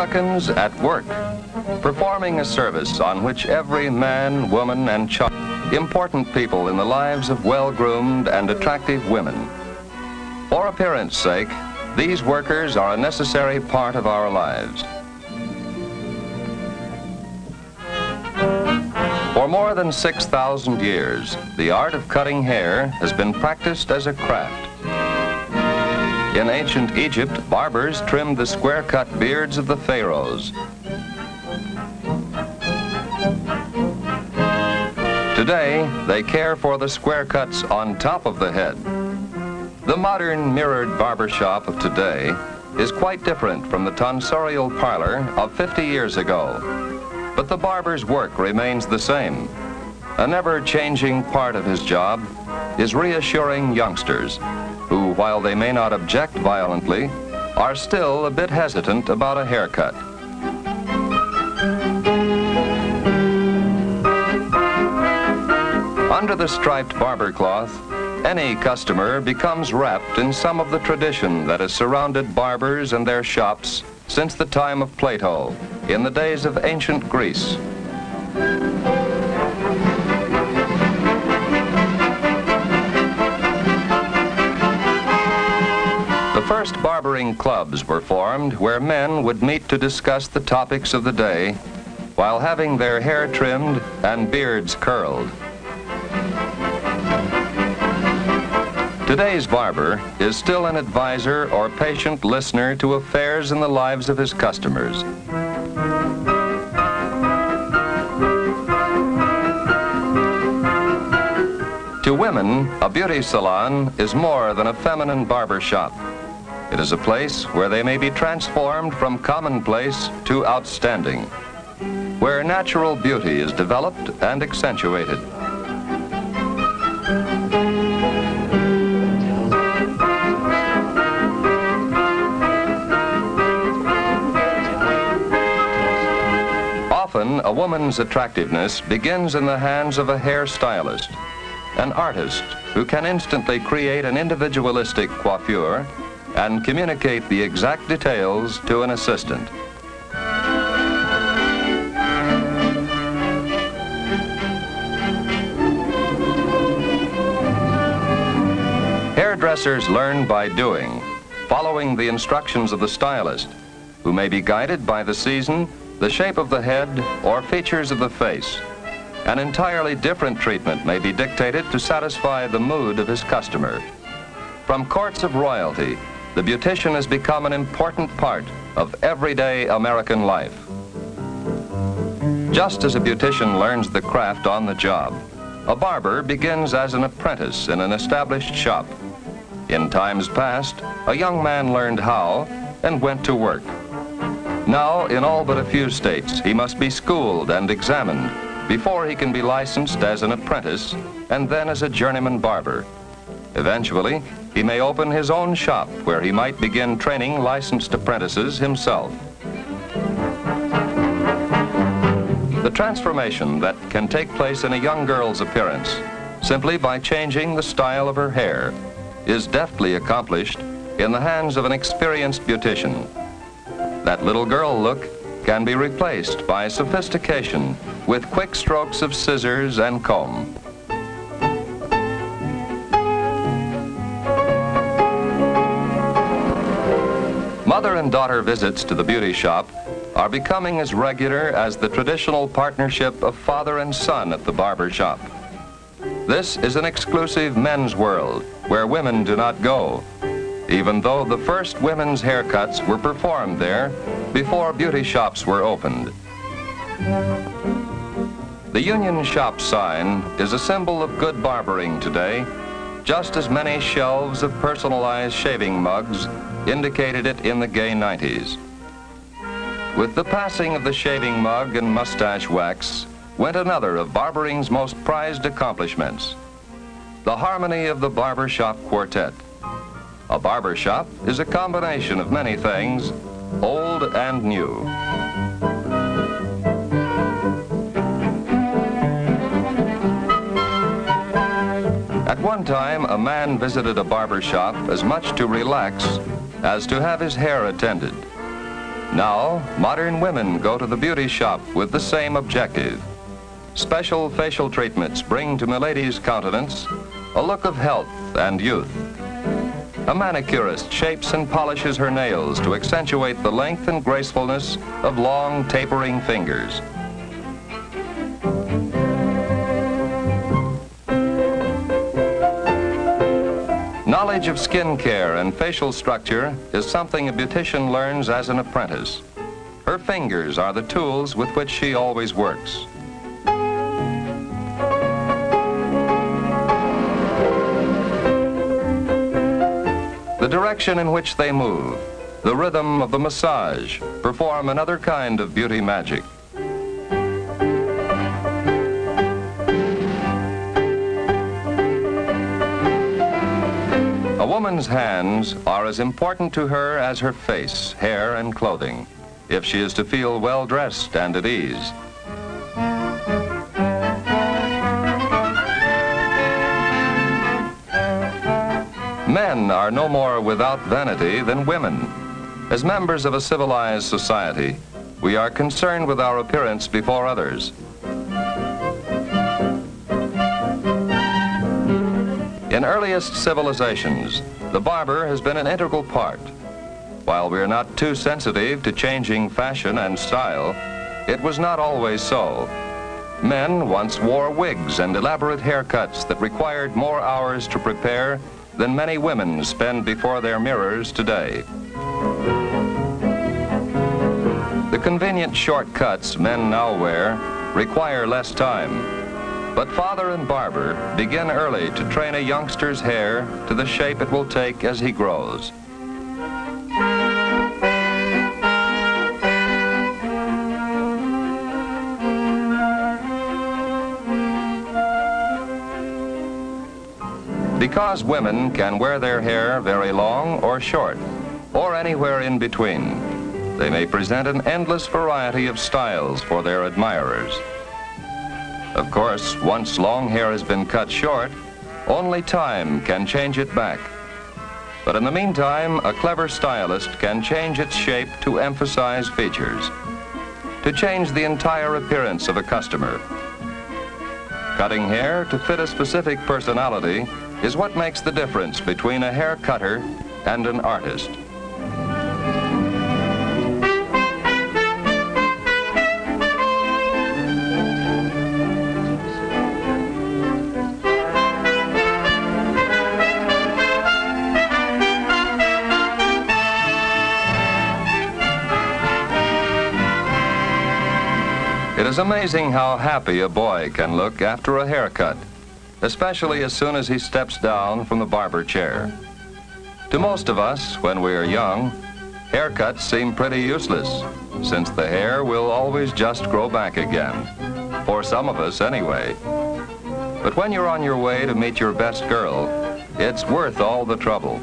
Americans at work, performing a service on which every man, woman, and child, important people in the lives of well-groomed and attractive women. For appearance sake, these workers are a necessary part of our lives. For more than 6,000 years, the art of cutting hair has been practiced as a craft. In ancient Egypt, barbers trimmed the square-cut beards of the pharaohs. Today, they care for the square cuts on top of the head. The modern mirrored barbershop of today is quite different from the tonsorial parlor of 50 years ago. But the barber's work remains the same. A never-changing part of his job is reassuring youngsters who, while they may not object violently, are still a bit hesitant about a haircut. Under the striped barber cloth, any customer becomes wrapped in some of the tradition that has surrounded barbers and their shops since the time of Plato, in the days of ancient Greece. The first barbering clubs were formed where men would meet to discuss the topics of the day while having their hair trimmed and beards curled. Today's barber is still an advisor or patient listener to affairs in the lives of his customers. To women, a beauty salon is more than a feminine barber shop. It is a place where they may be transformed from commonplace to outstanding, where natural beauty is developed and accentuated. Often, a woman's attractiveness begins in the hands of a hairstylist, an artist who can instantly create an individualistic coiffure and communicate the exact details to an assistant. Hairdressers learn by doing, following the instructions of the stylist, who may be guided by the season, the shape of the head, or features of the face. An entirely different treatment may be dictated to satisfy the mood of his customer. From courts of royalty, the beautician has become an important part of everyday American life. Just as a beautician learns the craft on the job, a barber begins as an apprentice in an established shop. In times past, a young man learned how and went to work. Now, in all but a few states, he must be schooled and examined before he can be licensed as an apprentice and then as a journeyman barber. Eventually, he may open his own shop where he might begin training licensed apprentices himself. The transformation that can take place in a young girl's appearance simply by changing the style of her hair is deftly accomplished in the hands of an experienced beautician. That little girl look can be replaced by sophistication with quick strokes of scissors and comb. Mother and daughter visits to the beauty shop are becoming as regular as the traditional partnership of father and son at the barber shop. This is an exclusive men's world where women do not go, even though the first women's haircuts were performed there before beauty shops were opened. The Union Shop sign is a symbol of good barbering today, just as many shelves of personalized shaving mugs indicated it in the gay 90s. With the passing of the shaving mug and mustache wax went another of barbering's most prized accomplishments, the harmony of the barbershop quartet. A barbershop is a combination of many things, old and new. At one time, a man visited a barber shop as much to relax as to have his hair attended. Now, modern women go to the beauty shop with the same objective. Special facial treatments bring to milady's countenance a look of health and youth. A manicurist shapes and polishes her nails to accentuate the length and gracefulness of long, tapering fingers. Knowledge of skin care and facial structure is something a beautician learns as an apprentice. Her fingers are the tools with which she always works. The direction in which they move, the rhythm of the massage, perform another kind of beauty magic. A woman's hands are as important to her as her face, hair, and clothing, if she is to feel well-dressed and at ease. Men are no more without vanity than women. As members of a civilized society, we are concerned with our appearance before others. In earliest civilizations, the barber has been an integral part. While we are not too sensitive to changing fashion and style, it was not always so. Men once wore wigs and elaborate haircuts that required more hours to prepare than many women spend before their mirrors today. The convenient shortcuts men now wear require less time, but father and barber begin early to train a youngster's hair to the shape it will take as he grows. Because women can wear their hair very long or short, or anywhere in between, they may present an endless variety of styles for their admirers. Of course, once long hair has been cut short, only time can change it back. But in the meantime, a clever stylist can change its shape to emphasize features, to change the entire appearance of a customer. Cutting hair to fit a specific personality is what makes the difference between a hair cutter and an artist. It is amazing how happy a boy can look after a haircut, especially as soon as he steps down from the barber chair. To most of us, when we are young, haircuts seem pretty useless, since the hair will always just grow back again. For some of us, anyway. But when you're on your way to meet your best girl, it's worth all the trouble.